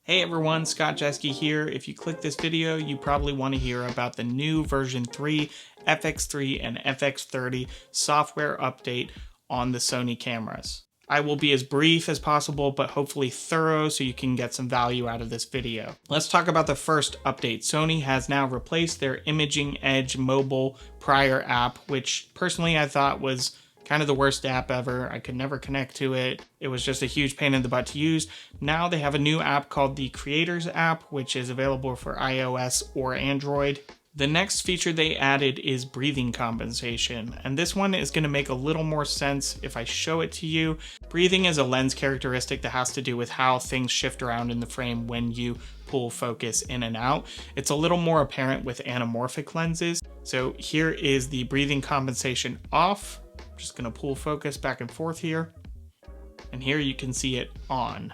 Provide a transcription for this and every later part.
Hey everyone, Scott Jeske here. If you click this video, you probably want to hear about the new version 3 FX3 and FX30 software update on the Sony cameras. I will be as brief as possible, but hopefully thorough so you can get some value out of this video. Let's talk about the first update. Sony has now replaced their Imaging Edge mobile prior app, which personally I thought was kind of the worst app ever. I could never connect to it. It was just a huge pain in the butt to use. Now they have a new app called the Creators app, which is available for iOS or Android. The next feature they added is breathing compensation, and this one is going to make a little more sense if I show it to you. Breathing is a lens characteristic that has to do with how things shift around in the frame when you pull focus in and out. It's a little more apparent with anamorphic lenses. So here is the breathing compensation off. Just gonna pull focus back and forth here, and here you can see it on.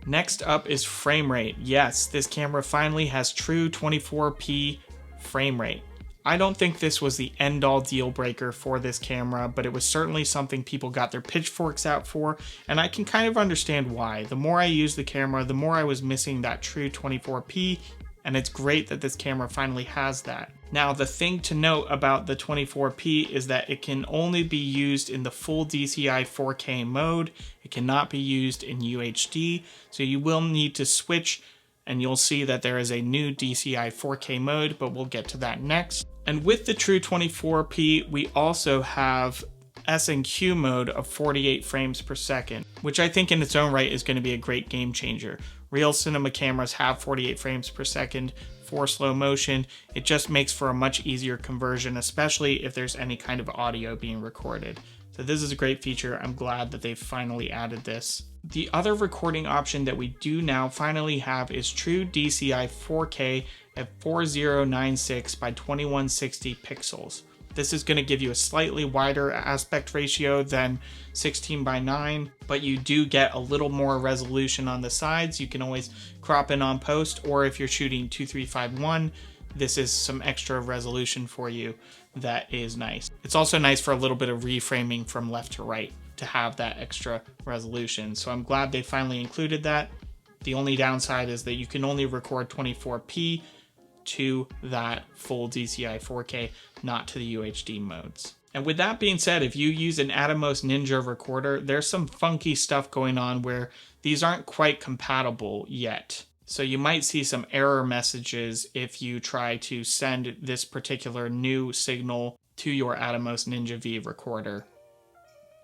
Next up is frame rate. Yes, this camera finally has true 24p frame rate. I don't think this was the end-all deal breaker for this camera, but it was certainly something people got their pitchforks out for, and I can kind of understand why. The more I used the camera, the more I was missing that true 24p, and it's great that this camera finally has that. Now, the thing to note about the 24p is that it can only be used in the full DCI 4K mode. It cannot be used in UHD, so you will need to switch, and you'll see that there is a new DCI 4K mode, but we'll get to that next. And with the true 24p, we also have S&Q mode of 48 frames per second, which I think in its own right is going to be a great game changer. Real cinema cameras have 48 frames per second for slow motion. It just makes for a much easier conversion, especially if there's any kind of audio being recorded. So this is a great feature. I'm glad that they've finally added this. The other recording option that we do now finally have is true DCI 4K at 4096 by 2160 pixels. This is going to give you a slightly wider aspect ratio than 16:9, but you do get a little more resolution on the sides. You can always crop in on post, or if you're shooting 2351, this is some extra resolution for you that is nice. It's also nice for a little bit of reframing from left to right to have that extra resolution. So I'm glad they finally included that. The only downside is that you can only record 24p to that full DCI 4K, not to the UHD modes. And with that being said, if you use an Atomos Ninja recorder, there's some funky stuff going on where these aren't quite compatible yet. So you might see some error messages if you try to send this particular new signal to your Atomos Ninja V recorder,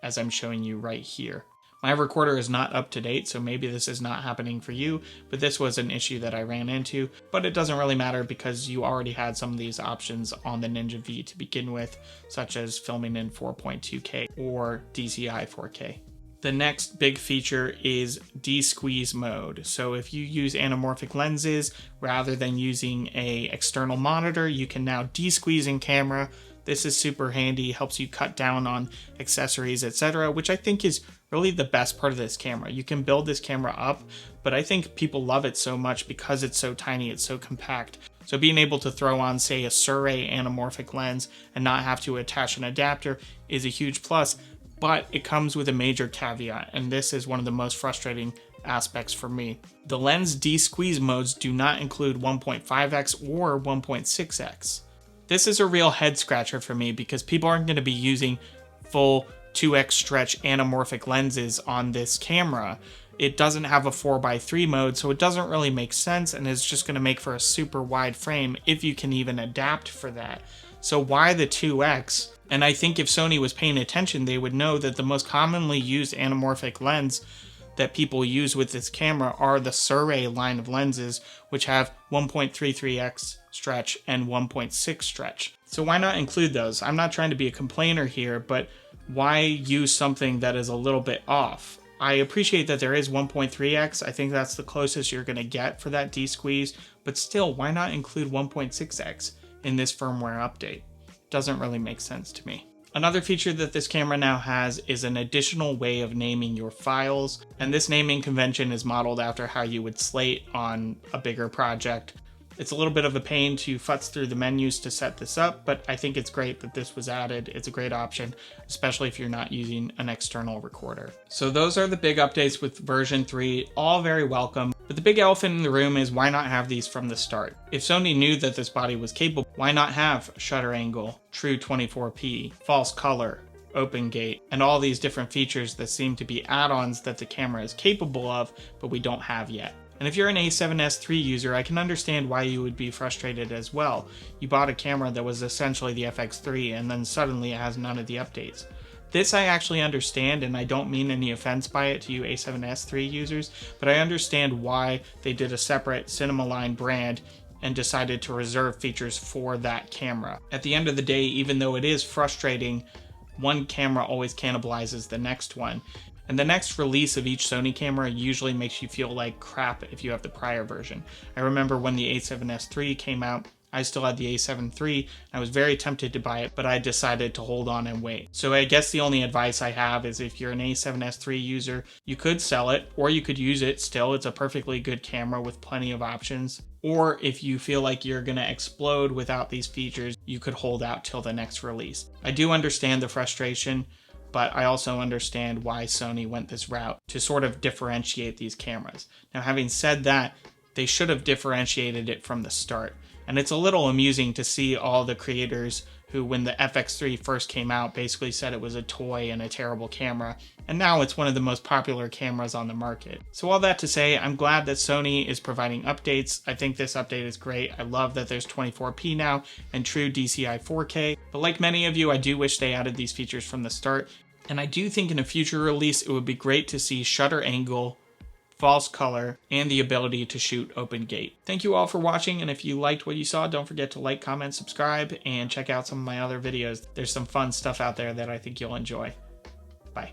as I'm showing you right here. My recorder is not up to date, so maybe this is not happening for you, but this was an issue that I ran into. But it doesn't really matter because you already had some of these options on the Ninja V to begin with, such as filming in 4.2K or DCI 4K. The next big feature is Desqueeze mode. So if you use anamorphic lenses, rather than using an external monitor, you can now desqueeze in camera. This is super handy, helps you cut down on accessories, etc., which I think is really the best part of this camera. You can build this camera up, but I think people love it so much because it's so tiny, it's so compact. So being able to throw on, say, a Sur-Ray anamorphic lens and not have to attach an adapter is a huge plus, but it comes with a major caveat, and this is one of the most frustrating aspects for me. The lens desqueeze modes do not include 1.5x or 1.6x. This is a real head scratcher for me because people aren't going to be using full 2x stretch anamorphic lenses on this camera. It doesn't have a 4x3 mode, so it doesn't really make sense, and it's just going to make for a super wide frame if you can even adapt for that. So why the 2x? And I think if Sony was paying attention, they would know that the most commonly used anamorphic lens that people use with this camera are the Sur-Ray line of lenses, which have 1.33x stretch and 1.6 stretch. So why not include those? I'm not trying to be a complainer here, but why use something that is a little bit off? I appreciate that there is 1.3x. I think that's the closest you're going to get for that desqueeze, but still, why not include 1.6x in this firmware update? Doesn't really make sense to me. Another feature that this camera now has is an additional way of naming your files, and this naming convention is modeled after how you would slate on a bigger project. It's a little bit of a pain to futz through the menus to set this up, but I think it's great that this was added. It's a great option, especially if you're not using an external recorder. So those are the big updates with version 3, all very welcome. But the big elephant in the room is, why not have these from the start? If Sony knew that this body was capable, why not have shutter angle, true 24p, false color, open gate, and all these different features that seem to be add-ons that the camera is capable of, but we don't have yet. And if you're an A7S3 user, I can understand why you would be frustrated as well. You bought a camera that was essentially the FX3 and then suddenly it has none of the updates. This I actually understand, and I don't mean any offense by it to you A7S3 users, but I understand why they did a separate cinema line brand and decided to reserve features for that camera. At the end of the day, even though it is frustrating, one camera always cannibalizes the next one. And the next release of each Sony camera usually makes you feel like crap if you have the prior version. I remember when the A7S3 came out, I still had the A7 III. I was very tempted to buy it, but I decided to hold on and wait. So I guess the only advice I have is, if you're an A7S3 user, you could sell it, or you could use it still. It's a perfectly good camera with plenty of options. Or if you feel like you're gonna explode without these features, you could hold out till the next release. I do understand the frustration, but I also understand why Sony went this route to sort of differentiate these cameras. Now, having said that, they should have differentiated it from the start. And it's a little amusing to see all the creators who, when the FX3 first came out, basically said it was a toy and a terrible camera, and now it's one of the most popular cameras on the market. So all that to say, I'm glad that Sony is providing updates. I think this update is great. I love that there's 24p now and true DCI 4K, but like many of you, I do wish they added these features from the start, and I do think in a future release it would be great to see shutter angle, false color, and the ability to shoot open gate. Thank you all for watching, and if you liked what you saw, don't forget to like, comment, subscribe, and check out some of my other videos. There's some fun stuff out there that I think you'll enjoy. Bye.